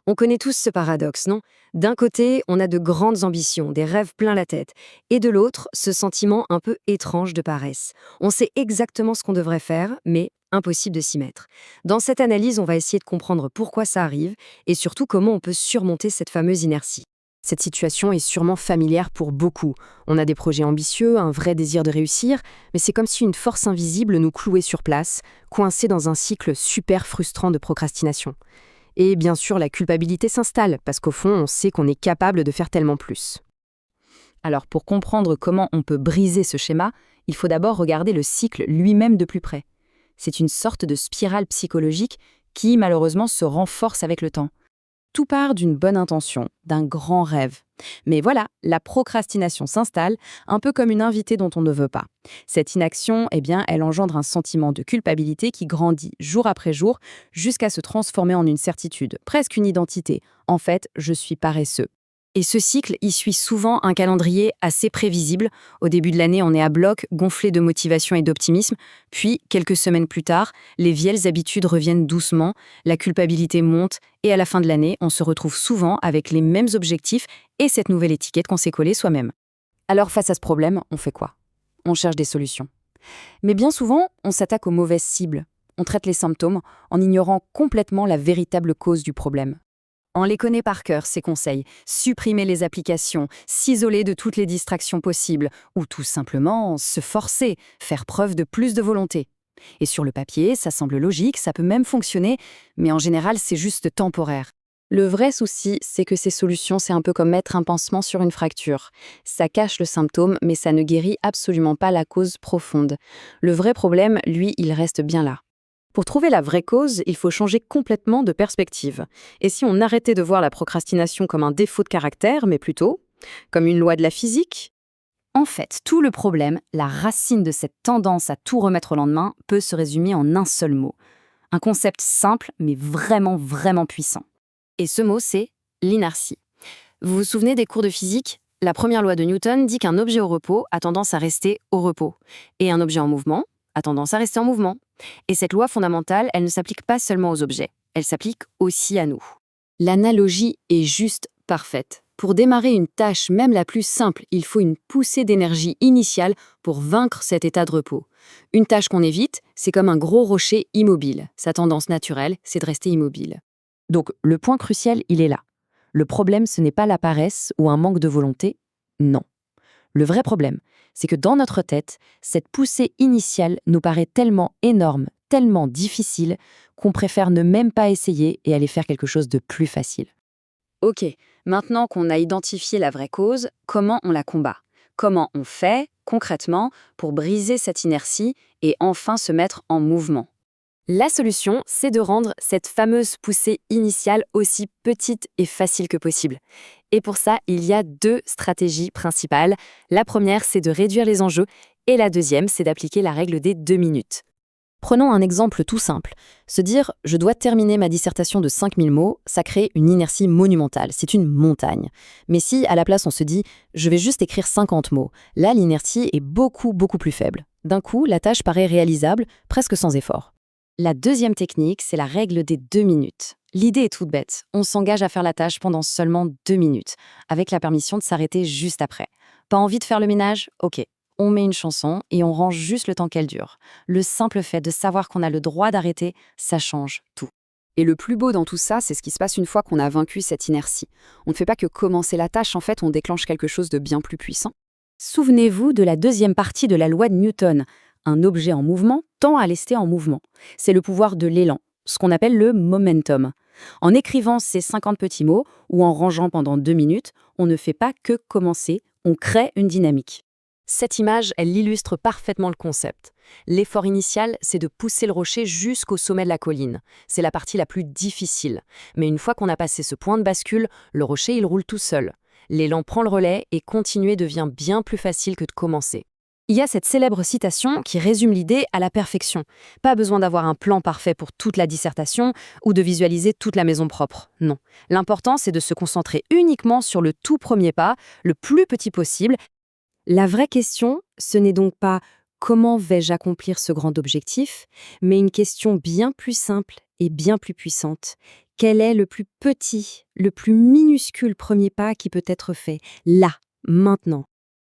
On connaît tous ce paradoxe, non? D'un côté, on a de grandes ambitions, des rêves plein la tête, et de l'autre, ce sentiment un peu étrange de paresse. On sait exactement ce qu'on devrait faire, mais impossible de s'y mettre. Dans cette analyse, on va essayer de comprendre pourquoi ça arrive, et surtout comment on peut surmonter cette fameuse inertie. Cette situation est sûrement familière pour beaucoup. On a des projets ambitieux, un vrai désir de réussir, mais c'est comme si une force invisible nous clouait sur place, coincés dans un cycle super frustrant de procrastination. Et bien sûr, la culpabilité s'installe, parce qu'au fond, on sait qu'on est capable de faire tellement plus. Alors, pour comprendre comment on peut briser ce schéma, il faut d'abord regarder le cycle lui-même de plus près. C'est une sorte de spirale psychologique qui, malheureusement, se renforce avec le temps. Tout part d'une bonne intention, d'un grand rêve. Mais voilà, la procrastination s'installe, un peu comme une invitée dont on ne veut pas. Cette inaction, elle engendre un sentiment de culpabilité qui grandit jour après jour jusqu'à se transformer en une certitude, presque une identité. En fait, je suis paresseux. Et ce cycle y suit souvent un calendrier assez prévisible. Au début de l'année, on est à bloc, gonflé de motivation et d'optimisme. Puis, quelques semaines plus tard, les vieilles habitudes reviennent doucement, la culpabilité monte, et à la fin de l'année, on se retrouve souvent avec les mêmes objectifs et cette nouvelle étiquette qu'on s'est collée soi-même. Alors, face à ce problème, on fait quoi? On cherche des solutions. Mais bien souvent, on s'attaque aux mauvaises cibles. On traite les symptômes en ignorant complètement la véritable cause du problème. On les connaît par cœur, ces conseils. Supprimer les applications, s'isoler de toutes les distractions possibles, ou tout simplement se forcer, faire preuve de plus de volonté. Et sur le papier, ça semble logique, ça peut même fonctionner, mais en général, c'est juste temporaire. Le vrai souci, c'est que ces solutions, c'est un peu comme mettre un pansement sur une fracture. Ça cache le symptôme, mais ça ne guérit absolument pas la cause profonde. Le vrai problème, lui, il reste bien là. Pour trouver la vraie cause, il faut changer complètement de perspective. Et si on arrêtait de voir la procrastination comme un défaut de caractère, mais plutôt comme une loi de la physique? En fait, tout le problème, la racine de cette tendance à tout remettre au lendemain, peut se résumer en un seul mot. Un concept simple, mais vraiment, vraiment puissant. Et ce mot, c'est l'inertie. Vous vous souvenez des cours de physique? La première loi de Newton dit qu'un objet au repos a tendance à rester au repos. Et un objet en mouvement a tendance à rester en mouvement. Et cette loi fondamentale, elle ne s'applique pas seulement aux objets, elle s'applique aussi à nous. L'analogie est juste parfaite. Pour démarrer une tâche, même la plus simple, il faut une poussée d'énergie initiale pour vaincre cet état de repos. Une tâche qu'on évite, c'est comme un gros rocher immobile. Sa tendance naturelle, c'est de rester immobile. Donc, le point crucial, il est là. Le problème, ce n'est pas la paresse ou un manque de volonté, non. Le vrai problème, c'est que dans notre tête, cette poussée initiale nous paraît tellement énorme, tellement difficile, qu'on préfère ne même pas essayer et aller faire quelque chose de plus facile. Ok, maintenant qu'on a identifié la vraie cause, comment on la combat? Comment on fait, concrètement, pour briser cette inertie et enfin se mettre en mouvement? La solution, c'est de rendre cette fameuse poussée initiale aussi petite et facile que possible. Et pour ça, il y a deux stratégies principales. La première, c'est de réduire les enjeux, et la deuxième, c'est d'appliquer la règle des 2 minutes. Prenons un exemple tout simple. Se dire « je dois terminer ma dissertation de 5000 mots », ça crée une inertie monumentale, c'est une montagne. Mais si, à la place, on se dit « je vais juste écrire 50 mots », là, l'inertie est beaucoup plus faible. D'un coup, la tâche paraît réalisable, presque sans effort. La deuxième technique, c'est la règle des 2 minutes. L'idée est toute bête. On s'engage à faire la tâche pendant seulement 2 minutes, avec la permission de s'arrêter juste après. Pas envie de faire le ménage? Ok. On met une chanson et on range juste le temps qu'elle dure. Le simple fait de savoir qu'on a le droit d'arrêter, ça change tout. Et le plus beau dans tout ça, c'est ce qui se passe une fois qu'on a vaincu cette inertie. On ne fait pas que commencer la tâche, en fait, on déclenche quelque chose de bien plus puissant. Souvenez-vous de la deuxième partie de la loi de Newton. Un objet en mouvement tend à rester en mouvement. C'est le pouvoir de l'élan, ce qu'on appelle le momentum. En écrivant ces 50 petits mots ou en rangeant pendant 2 minutes, on ne fait pas que commencer, on crée une dynamique. Cette image, elle illustre parfaitement le concept. L'effort initial, c'est de pousser le rocher jusqu'au sommet de la colline. C'est la partie la plus difficile. Mais une fois qu'on a passé ce point de bascule, le rocher, il roule tout seul. L'élan prend le relais et continuer devient bien plus facile que de commencer. Il y a cette célèbre citation qui résume l'idée à la perfection. Pas besoin d'avoir un plan parfait pour toute la dissertation ou de visualiser toute la maison propre. Non. L'important, c'est de se concentrer uniquement sur le tout premier pas, le plus petit possible. La vraie question, ce n'est donc pas comment vais-je accomplir ce grand objectif, mais une question bien plus simple et bien plus puissante. Quel est le plus petit, le plus minuscule premier pas qui peut être fait, là, maintenant?